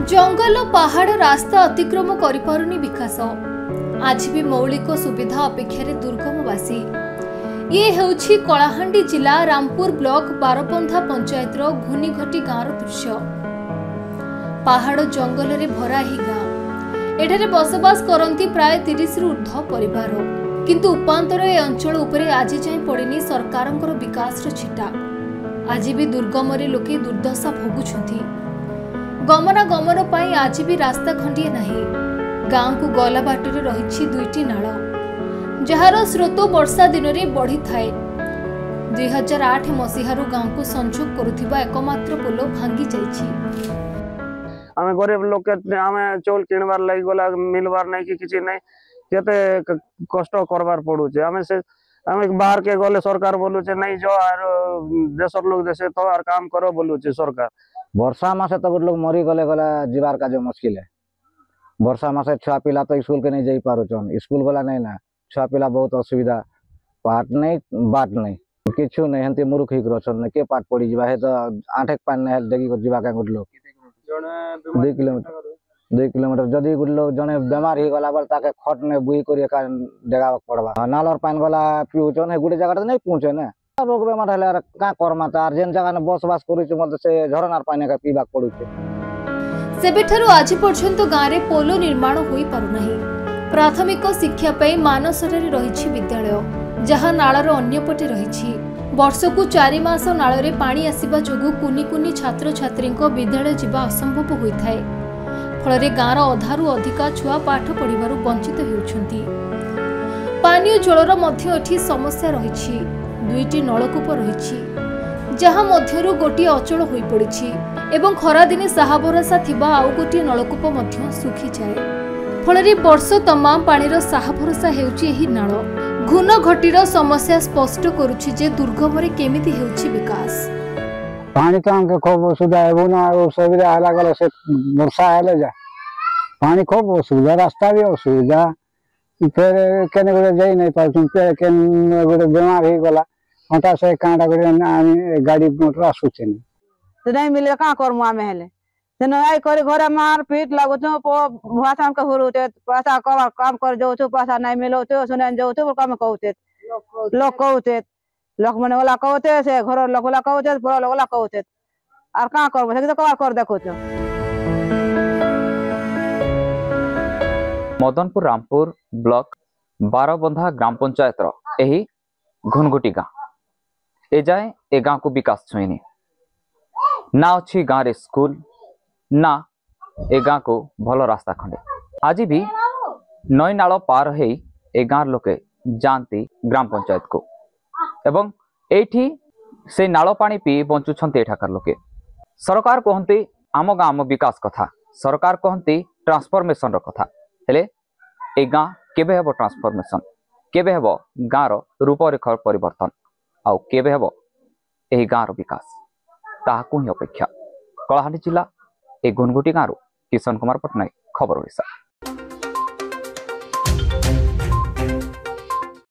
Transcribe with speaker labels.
Speaker 1: जंगल पहाड़ रास्ता अतिक्रम करिपारुनी विकास आज भी मौलिक सुविधा अपेक्षा दुर्गमवासी ये हेउछि कलाहांडी जिला रामपुर ब्लॉक बारपंथा पंचायत घुनीघटी गाँव दृश्य। पहाड़ जंगल रे भरा ही गाँ एठारे बसवास करती प्राय 30 रु ऊर्ध्व परिवार किंतु उपांतर ए अंचल उपरे आज जाए पड़िनी सरकारंकर विकास छिटा। आज भी दुर्गम रे लोके दुर्दशा भोगुछंती। गमनागमन पाई आज भी रास्ता खंडिए नहीं। गाँव को गला बाटरे रही दुईटी नाल जार स्रोत वर्षा दिन में बढ़ी थाए। 2008 मसीहारू गाँव को संजोग करुथिबा एकमात्र पोल भांगी जाइछि।
Speaker 2: आमे गरीब लोग के आमे चौल किनबार लागि गला मिलबार नहीं कि किछि नहीं केते कष्ट करबार पड़ुचे। आमे बाहर के गले सरकार बोलुचे नहीं जो आर देशर लोग देशे तो आर काम करो बोलुचे सरकार।
Speaker 3: वर्षा मासे तो लोग मरी गले गला जीवार का जो मुश्किल है। वर्षा मासे छुआ पिला तो स्कूल के नहीं जाई पारुचन। स्कूल गला नहीं ना छुआ पिला बहुत असुविधा। पाठ नहीं बाट नहीं किछु नहीं हंती मुरुख हिक रछन के पाठ पड़ी जीवा है तो 8 पान नहीं देखि को जीवा का गुडलो 2 किलोमीटर जदी गुडलो जने बीमार ही गला बल ताके खट ने बुई करिए का डेगाव पड़बा। नालर पान गला पिउचन है गुडे जगह नहीं पहुंचे ना रोग बेमार हले का कर्मा तार जेन जगह ने बसवास करू छ मते से झरनार पानी का पीबा पड़ू छ।
Speaker 1: सेबेठारु आज पर्यंत गाँव में पोलो निर्माण होई पारु नहीं। प्राथमिक शिक्षा पई मानसरे रही विद्यालय जहाँ नालर अन्यपटे रही। वर्षकु 4 मास नाल रे पानी आसिबा जोगु कुनी कुनी छात्र छात्री विद्यालय जीवा असंभव होता है। फल गाँवर अधारू अधिका छुआ पाठ पढ़िबारु वंचित हेउछंती। पानीय जलर मध्य एठी समस्या रही। 2टी नलकूप रही जहाँ मध्यरु गोटे अचल होई पड़िछि एवं खरा दिने साहा भरोसा थिबा आउ गोटे नलकूप मध्य सुखी जाए। फल वर्ष तमाम पानीर साहा भरोसा हेउछि एही नाल। घुन घटीर समस्या स्पष्ट करुछि जे दुर्गम रे केमिति हेउछि विकास।
Speaker 3: पानी तो हमके खूब असुविधा है ना सुविधा हला गले से वर्षा आले जा पानी खूब असुविधा रास्ता भी असुविधा फिर केने गोटे जाई नहीं पाछन फिर केने गोटे बीमार ही गला हटा से कांडा गोटे गाड़ी मोटर आसुचे
Speaker 4: नहीं मिले का करमु आमे हेले से आई करे घरे मार पीट लागो तो भाषा के होते पैसा काम कर जो तो पैसा नहीं मिलो तो सुने जो तो काम कहते लोग कहते लोग मने वाला कहते से घर लोग वाला कहते पूरा लोग वाला कहते और का करबो से तो कबार कर देखो तो।
Speaker 5: मदनपुर रामपुर ब्लॉक बारबंधा ग्राम पंचायत एही घुनघुटी गाँ ए जाए ए गाँ को विकास छुईनी ना अच्छी गाँव रे स्कूल ना ए गाँ को भल रास्ता खंडे। आज भी नई नाल पार हो ए गाँव लोके जानती ग्राम पंचायत को एवं एठी से नाल पानी पी बंचुछंती एठाकार लोके। सरकार कहती आम गाँव विकास कथा सरकार कहती ट्रांसफॉर्मेशन कथा हेले ए गाँ केबे हेबो ट्रांसफॉर्मेशन केबे हेबो गाँव रूपरेखर परिवर्तन आउ केबे हेबो एही गाँव विकास ताहाकु ही अपेक्षा। कलाहांडी जिला ए घुनघुटी गाँव किशन कुमार पटनायक खबर ओडिशा।